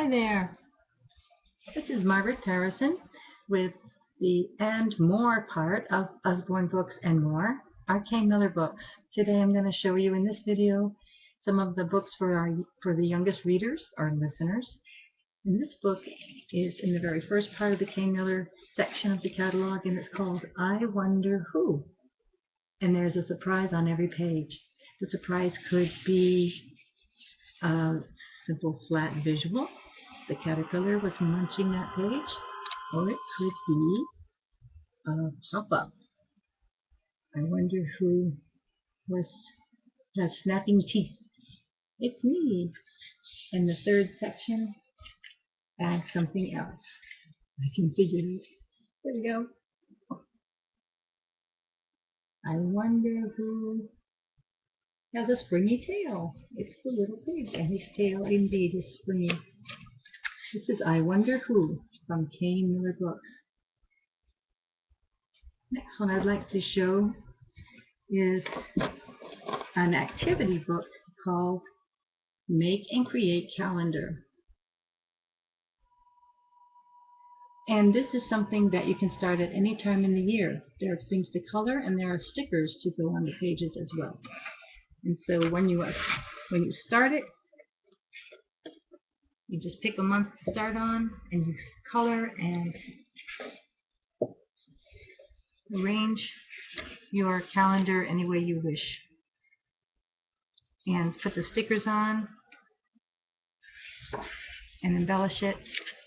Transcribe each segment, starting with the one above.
Hi there, this is Margaret Harrison with the And More part of Usborne Books and More, our Kane Miller books. Today I'm going to show you in this video some of the books for the youngest readers, our listeners. And this book is in the very first part of the Kane Miller section of the catalog, and it's called I Wonder Who. And there's a surprise on every page. The surprise could be a simple flat visual. The caterpillar was munching that page, or it could be a pop-up. I wonder who has snapping teeth. It's me. And the third section adds something else. I can figure it out. There we go. I wonder who has a springy tail. It's the little pig, and his tail indeed is springy. This is I Wonder Who from Kane Miller Books. Next one I'd like to show is an activity book called Make and Create Calendar. And this is something that you can start at any time in the year. There are things to color, and there are stickers to go on the pages as well. And so when you start it, you just pick a month to start on, and you color and arrange your calendar any way you wish. And put the stickers on and embellish it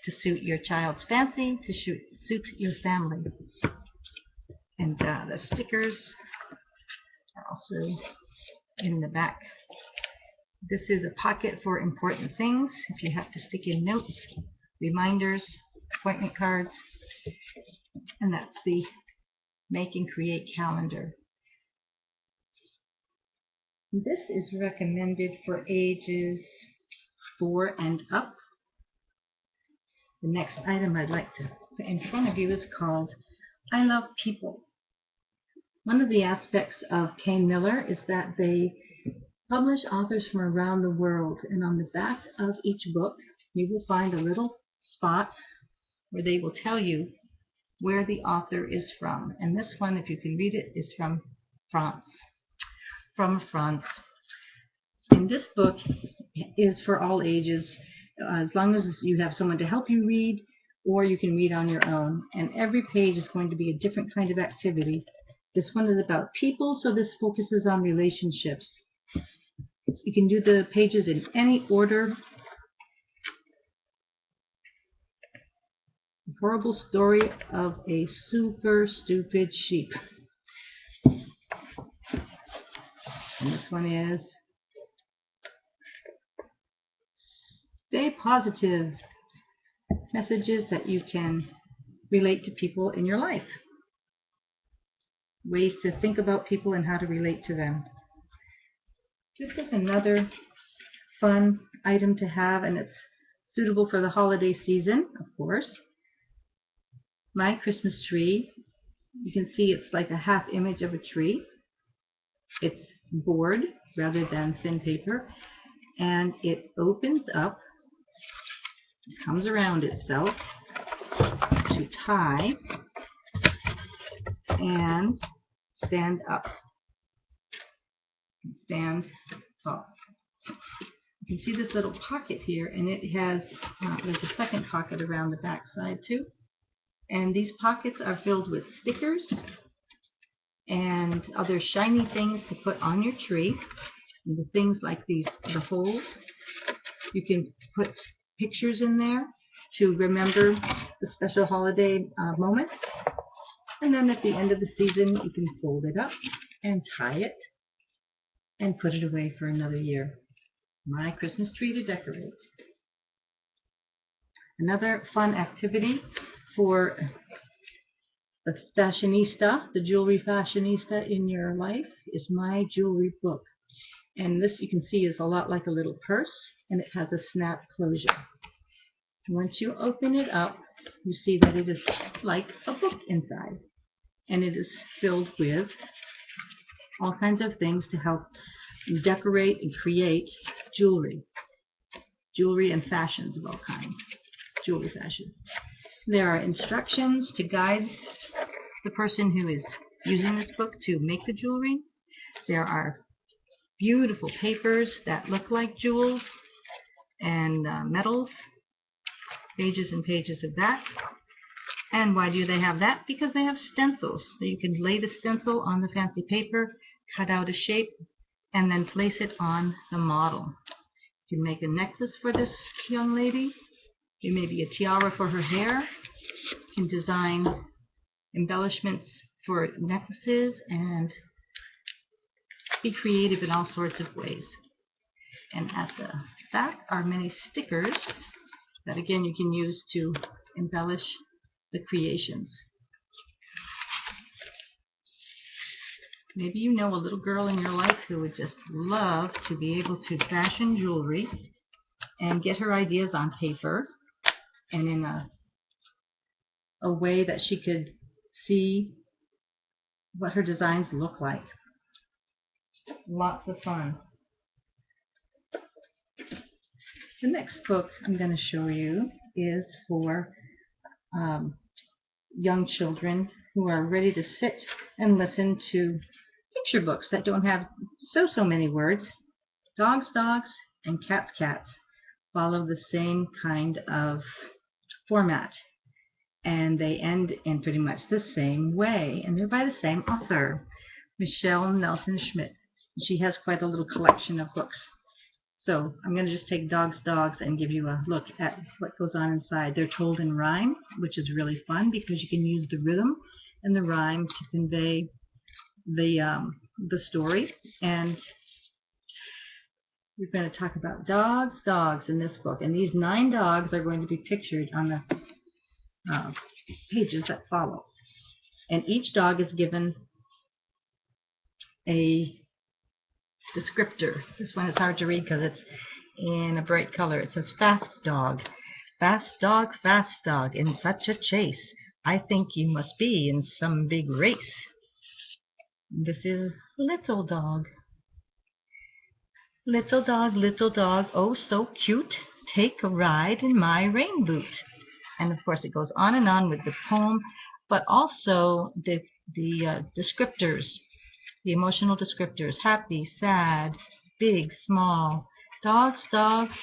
to suit your child's fancy, to suit your family. And the stickers are also in the back. This is a pocket for important things. If you have to stick in notes, reminders, appointment cards, and that's the Make and Create Calendar. This is recommended for ages 4 and up. The next item I'd like to put in front of you is called I Love People. One of the aspects of Kane Miller is that they publish authors from around the world, and on the back of each book you will find a little spot where they will tell you where the author is from. And this one, if you can read it, is from France. From France. And this book is for all ages, as long as you have someone to help you read, or you can read on your own. And every page is going to be a different kind of activity. This one is about people, so this focuses on relationships. You can do the pages in any order. The horrible story of a super stupid sheep. And this one is Stay Positive. Messages that you can relate to people in your life. Ways to think about people and how to relate to them. This is another fun item to have, and it's suitable for the holiday season, of course. My Christmas tree. You can see it's like a half image of a tree. It's board rather than thin paper, and it opens up, comes around itself to tie and stand up. Stand tall. You can see this little pocket here, and it has there's a second pocket around the back side too. And these pockets are filled with stickers and other shiny things to put on your tree. And the things like these, the holes, you can put pictures in there to remember the special holiday moments. And then at the end of the season, you can fold it up and tie it and put it away for another year. My Christmas tree to decorate. Another fun activity for the fashionista, the jewelry fashionista in your life, is my jewelry book. And this, you can see, is a lot like a little purse, and it has a snap closure. Once you open it up, you see that it is like a book inside, and it is filled with all kinds of things to help decorate and create jewelry. jewelry and fashions of all kinds. Jewelry fashion. There are instructions to guide the person who is using this book to make the jewelry. There are beautiful papers that look like jewels and metals. Pages and pages of that. And why do they have that? Because they have stencils. So you can lay the stencil on the fancy paper, cut out a shape, and then place it on the model. You can make a necklace for this young lady. It may be a tiara for her hair. You can design embellishments for necklaces and be creative in all sorts of ways. And at the back are many stickers that again you can use to embellish the creations. Maybe you know a little girl in your life who would just love to be able to fashion jewelry and get her ideas on paper and in a way that she could see what her designs look like. Lots of fun. The next book I'm going to show you is for young children who are ready to sit and listen to picture books that don't have so many words. Dogs, dogs, and cats, cats follow the same kind of format, and they end in pretty much the same way, and they're by the same author, Michelle Nelson Schmidt. She has quite a little collection of books. So I'm going to just take Dogs, Dogs and give you a look at what goes on inside. They're told in rhyme, which is really fun because you can use the rhythm and the rhyme to convey the story. And we're going to talk about dogs, dogs in this book. And these 9 dogs are going to be pictured on the pages that follow. And each dog is given a descriptor. This one is hard to read because it's in a bright color. It says fast dog, fast dog, in such a chase. I think you must be in some big race. This is little dog. Little dog, oh so cute. Take a ride in my rain boot. And of course it goes on and on with the poem, but also the descriptors. The emotional descriptors: happy, sad, big, small. Dogs, dogs,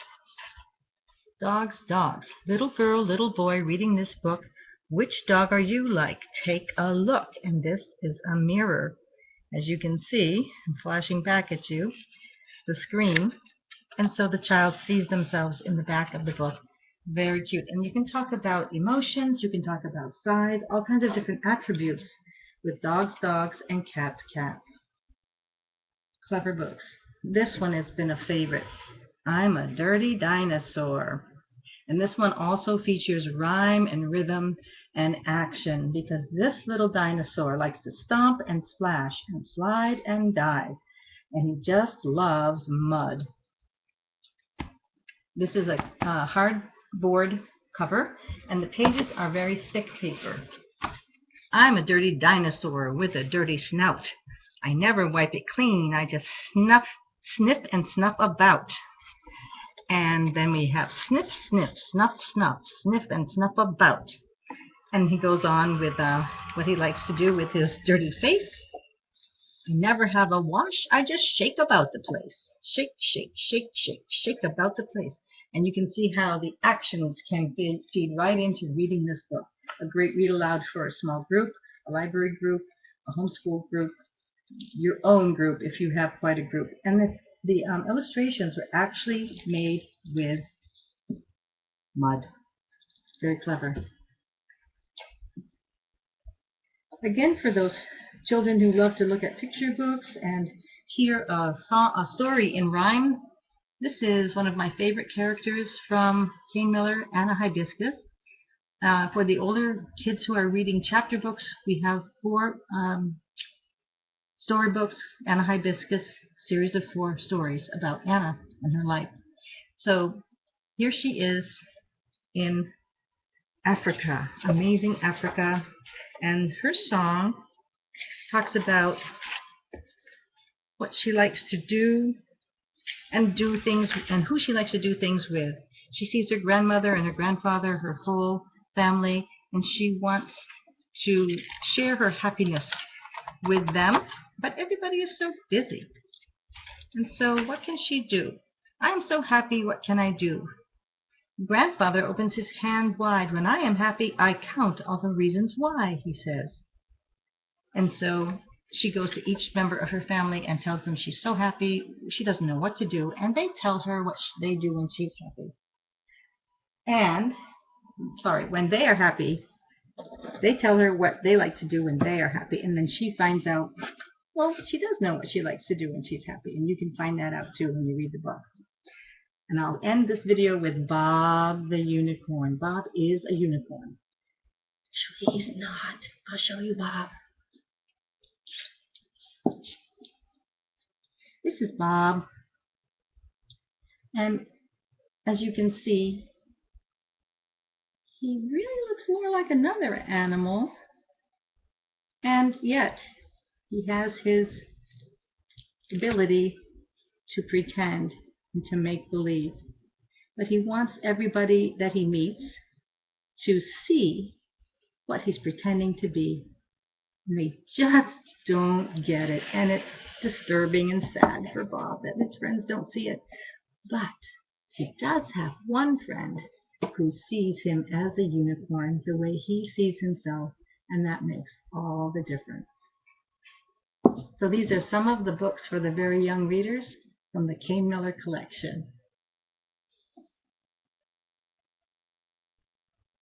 dogs, dogs. Little girl, little boy reading this book. Which dog are you like? Take a look. And this is a mirror. As you can see, I'm flashing back at you, the screen. And so the child sees themselves in the back of the book. Very cute. And you can talk about emotions, you can talk about size, all kinds of different attributes with dogs, dogs, and cats, cats. Clever books. This one has been a favorite. I'm a Dirty Dinosaur. And this one also features rhyme and rhythm and action because this little dinosaur likes to stomp and splash and slide and dive. And he just loves mud. This is a hardboard cover, and the pages are very thick paper. I'm a dirty dinosaur with a dirty snout. I never wipe it clean. I just sniff and snuff about. And then we have sniff, sniff, snuff, snuff, sniff and snuff about. And he goes on with what he likes to do with his dirty face. I never have a wash. I just shake about the place. Shake, shake, shake, shake, shake about the place. And you can see how the actions can feed right into reading this book. A great read aloud for a small group, a library group, a homeschool group, your own group if you have quite a group. And the illustrations were actually made with mud. Very clever. Again, for those children who love to look at picture books and hear a story in rhyme, this is one of my favorite characters from Kane Miller, Anna Hibiscus. For the older kids who are reading chapter books, we have 4 storybooks, Anna Hibiscus, series of 4 stories about Anna and her life. So here she is in Africa, amazing Africa, and her song talks about what she likes to do and do things, and who she likes to do things with. She sees her grandmother and her grandfather, her whole family, and she wants to share her happiness with them, but everybody is so busy. And so what can she do? I'm so happy, what can I do? Grandfather opens his hand wide. When I am happy, I count all the reasons why, he says. And so she goes to each member of her family and tells them she's so happy, she doesn't know what to do, and they tell her what they do when she's happy. And, when they are happy, they tell her what they like to do when they are happy, and then she finds out, well, she does know what she likes to do when she's happy, and you can find that out too when you read the book. And I'll end this video with Bob the unicorn. Bob is a unicorn. Actually, he's not. I'll show you Bob. This is Bob. And as you can see, he really looks more like another animal. And yet, he has his ability to pretend and to make believe. But he wants everybody that he meets to see what he's pretending to be. And they just don't get it. And it's disturbing and sad for Bob that his friends don't see it. But he does have one friend who sees him as a unicorn the way he sees himself, and that makes all the difference. So these are some of the books for the very young readers from the Kane Miller collection.